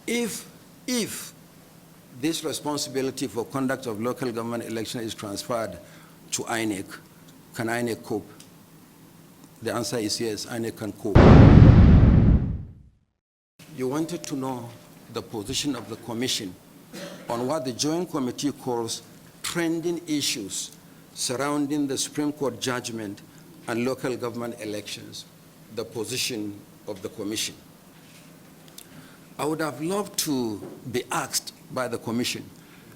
if this responsibility for conduct of local government election is transferred to INEC, can INEC cope? The answer is yes, INEC can cope. You wanted to know the position of the Commission on what the Joint Committee calls trending issues surrounding the Supreme Court judgment and local government elections, the position of the Commission. I would have loved to be asked by the Commission,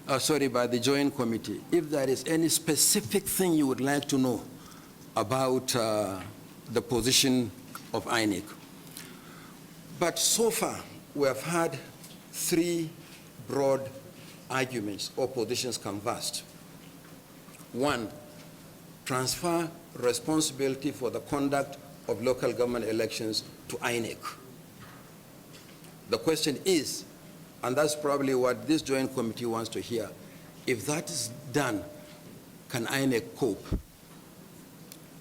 by the Joint Committee, if there is any specific thing you would like to know about the position of INEC. But so far, we have had three broad arguments or positions canvassed. One, transfer responsibility for the conduct of local government elections to INEC. The question is, and that's probably what this Joint Committee wants to hear, if that is done, can INEC cope?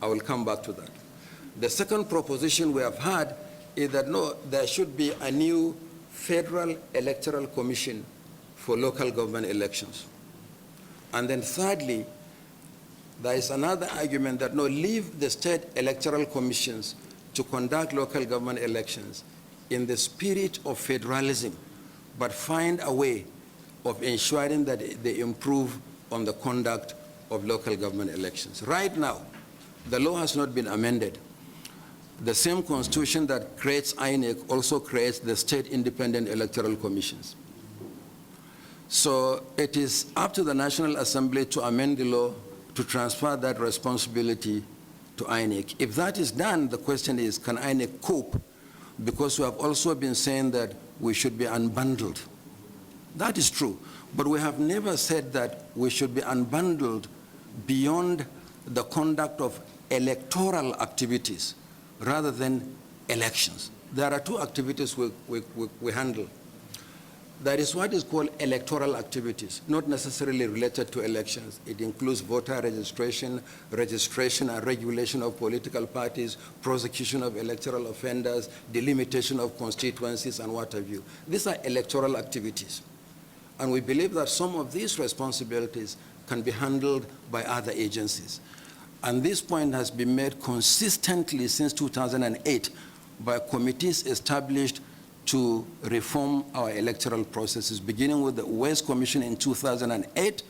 I will come back to that. The second proposition we have had is that no, there should be a new Federal Electoral Commission for local government elections. And then thirdly, there is another argument that no, leave the state electoral commissions to conduct local government elections in the spirit of federalism, but find a way of ensuring that they improve on the conduct of local government elections. Right now, the law has not been amended. The same constitution that creates INEC also creates the state independent electoral commissions. So it is up to the National Assembly to amend the law to transfer that responsibility to INEC. If that is done, the question is, can INEC cope? Because we have also been saying that we should be unbundled. That is true, but we have never said that we should be unbundled beyond the conduct of electoral activities rather than elections. There are two activities we handle. That is what is called electoral activities, not necessarily related to elections. It includes voter registration, registration and regulation of political parties, prosecution of electoral offenders, delimitation of constituencies, and what have you. These are electoral activities. And we believe that some of these responsibilities can be handled by other agencies. And this point has been made consistently since 2008 by committees established to reform our electoral processes, beginning with the West Commission in 2008,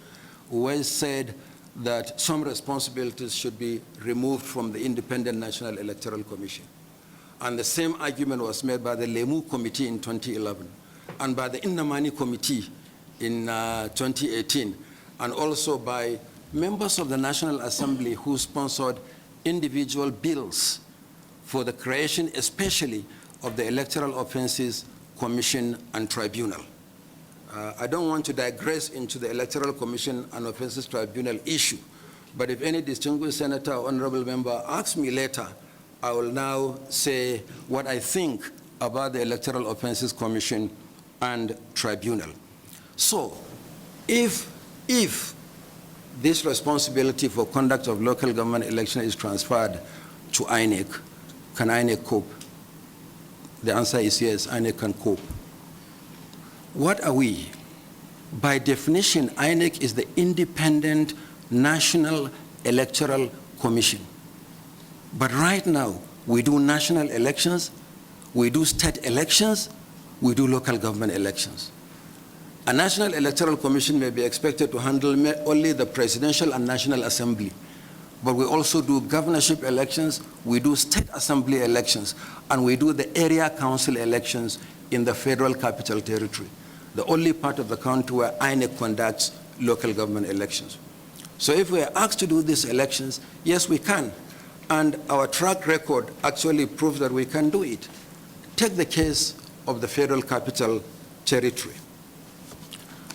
who said that some responsibilities should be removed from the Independent National Electoral Commission. And the same argument was made by the Lemu Committee in 2011, and by the Indamani Committee in 2018, and also by members of the National Assembly who sponsored individual bills for the creation, especially of the Electoral Offenses Commission and Tribunal. I don't want to digress into the Electoral Commission and Offenses Tribunal issue, but if any distinguished senator or honorable member asks me later, I will now say what I think about the Electoral Offenses Commission and Tribunal. So, if this responsibility for conduct of local government election is transferred to INEC, can INEC cope? The answer is yes, INEC can cope. What are we? By definition, INEC is the Independent National Electoral Commission. But right now, we do national elections, we do state elections, we do local government elections. A National Electoral Commission may be expected to handle only the Presidential and National Assembly, but we also do governorship elections, we do state assembly elections, and we do the area council elections in the Federal Capital Territory, the only part of the country where INEC conducts local government elections. So if we are asked to do these elections, yes, we can. And our track record actually proves that we can do it. Take the case of the Federal Capital Territory.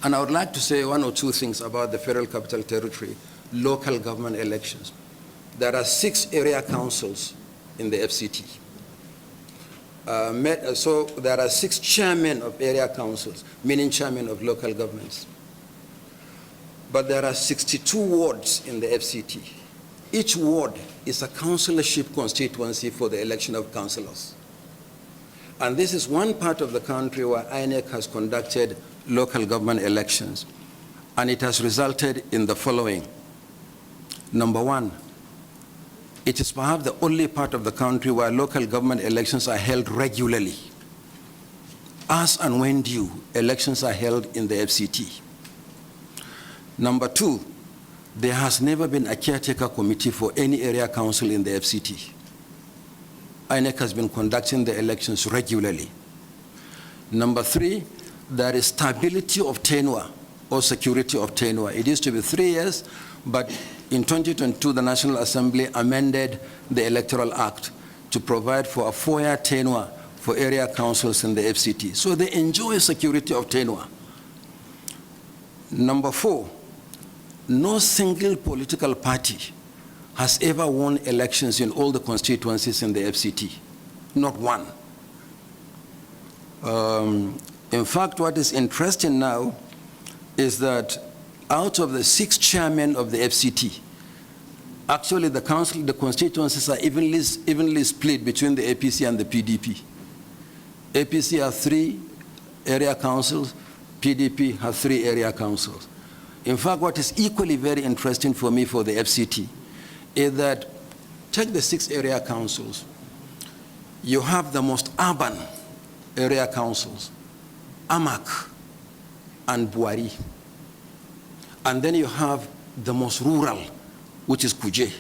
And I would like to say one or two things about the Federal Capital Territory local government elections. There are 6 area councils in the FCT. So there are 6 chairmen of area councils, meaning chairmen of local governments. But there are 62 wards in the FCT. Each ward is a councillorship constituency for the election of councillors. And this is one part of the country where INEC has conducted local government elections. And it has resulted in the following. Number one, it is perhaps the only part of the country where local government elections are held regularly. As and when due, elections are held in the FCT. Number two, there has never been a caretaker committee for any area council in the FCT. INEC has been conducting the elections regularly. Number three, there is stability of tenure or security of tenure. It used to be 3 years, but in 2022, the National Assembly amended the Electoral Act to provide for a 4-year tenure for area councils in the FCT. So they enjoy security of tenure. Number four, no single political party has ever won elections in all the constituencies in the FCT. Not one. In fact, what is interesting now is that out of the 6 chairmen of the FCT, actually the constituencies are evenly split between the APC and the PDP. APC has 3 area councils, PDP has 3 area councils. In fact, what is equally very interesting for me for the FCT is that, take the 6 area councils, you have the most urban area councils, Amak and Buari. And then you have the most rural, which is Kuje.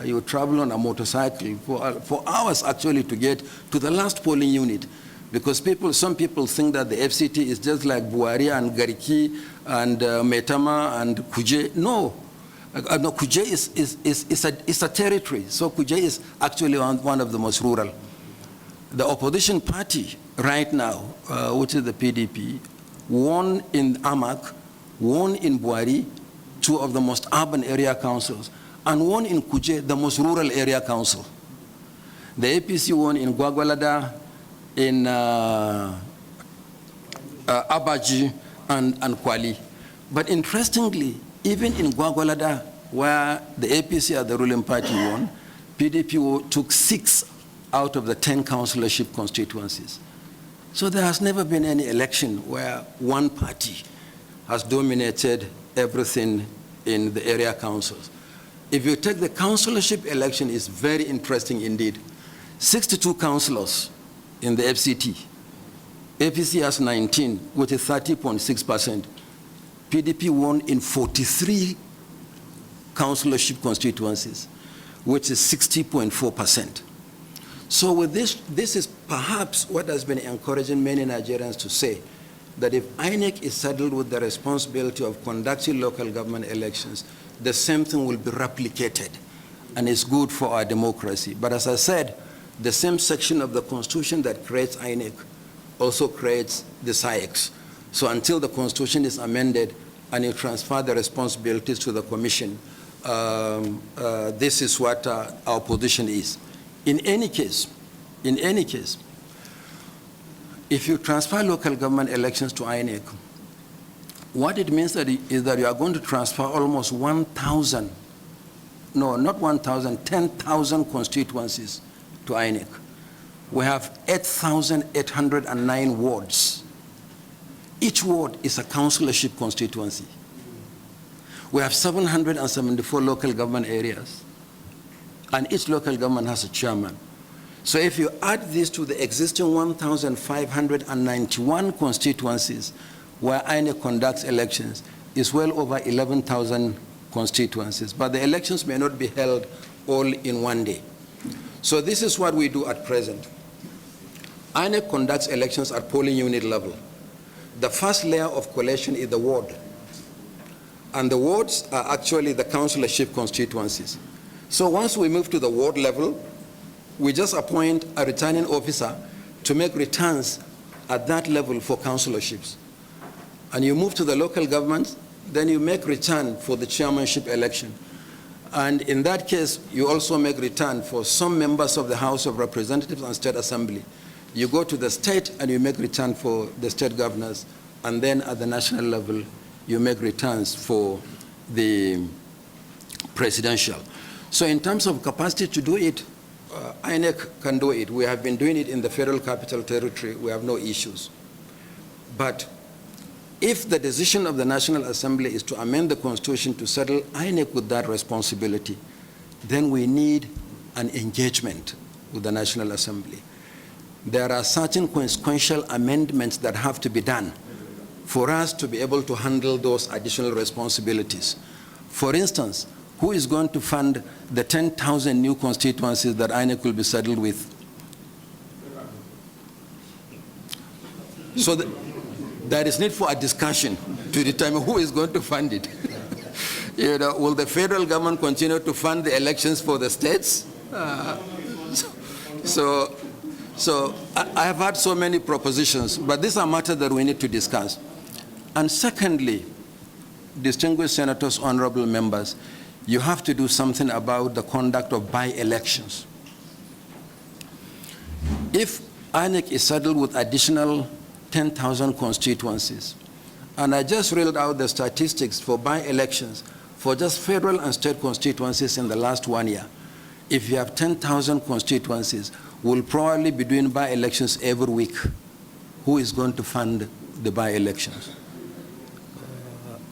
You travel on a motorcycle for hours actually to get to the last polling unit, because some people think that the FCT is just like Buari and Gariki and Metama and Kuje. No, Kuje is a territory. So Kuje is actually one of the most rural. The opposition party right now, which is the PDP, won in Amak, won in Buari, 2 of the most urban area councils, and won in Kuje, the most rural area council. The APC won in Gwagwalada, in Abaji, and Kwali. But interestingly, even in Gwagwalada, where the APC, the ruling party, won, PDP took 6 out of the 10 councillorship constituencies. So there has never been any election where one party has dominated everything in the area councils. If you take the councillorship election, it's very interesting indeed. 62 councillors in the FCT. APC has 19, which is 30.6%. PDP won in 43 councillorship constituencies, which is 60.4%. So with this is perhaps what has been encouraging many Nigerians to say that if INEC is saddled with the responsibility of conducting local government elections, the same thing will be replicated, and it's good for our democracy. But as I said, the same section of the Constitution that creates INEC also creates the SAICs. So until the Constitution is amended and you transfer the responsibilities to the Commission, this is what our position is. In any case, if you transfer local government elections to INEC, what it means is that you are going to transfer almost 1,000, no, not 1,000, 10,000 constituencies to INEC. We have 8,809 wards. Each ward is a councillorship constituency. We have 774 local government areas, and each local government has a chairman. So if you add this to the existing 1,591 constituencies where INEC conducts elections, it's well over 11,000 constituencies. But the elections may not be held all in one day. So this is what we do at present. INEC conducts elections at polling unit level. The first layer of collation is the ward. And the wards are actually the councillorship constituencies. So once we move to the ward level, we just appoint a returning officer to make returns at that level for councillorships. And you move to the local government, then you make return for the chairmanship election. And in that case, you also make return for some members of the House of Representatives and State Assembly. You go to the state and you make return for the state governors. And then at the national level, you make returns for the presidential. So in terms of capacity to do it, INEC can do it. We have been doing it in the Federal Capital Territory. We have no issues. But if the decision of the National Assembly is to amend the Constitution to settle INEC with that responsibility, then we need an engagement with the National Assembly. There are certain consequential amendments that have to be done for us to be able to handle those additional responsibilities. For instance, who is going to fund the 10,000 new constituencies that INEC will be saddled with? So there is need for a discussion to determine who is going to fund it. Will the federal government continue to fund the elections for the states? So I have had so many propositions, but these are matters that we need to discuss. And secondly, distinguished senators, honorable members, you have to do something about the conduct of by-elections. If INEC is saddled with additional 10,000 constituencies, and I just reeled out the statistics for by-elections for just federal and state constituencies in the last 1 year, if you have 10,000 constituencies, we'll probably be doing by-elections every week. Who is going to fund the by-elections?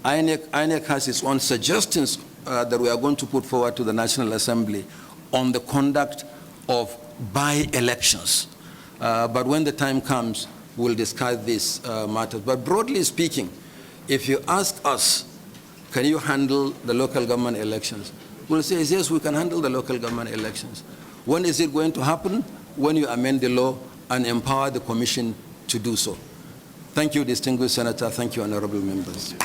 INEC has its own suggestions that we are going to put forward to the National Assembly on the conduct of by-elections. But when the time comes, we'll discuss these matters. But broadly speaking, if you ask us, can you handle the local government elections? We'll say, yes, we can handle the local government elections. When is it going to happen? When you amend the law and empower the commission to do so. Thank you, distinguished senator. Thank you, honorable members.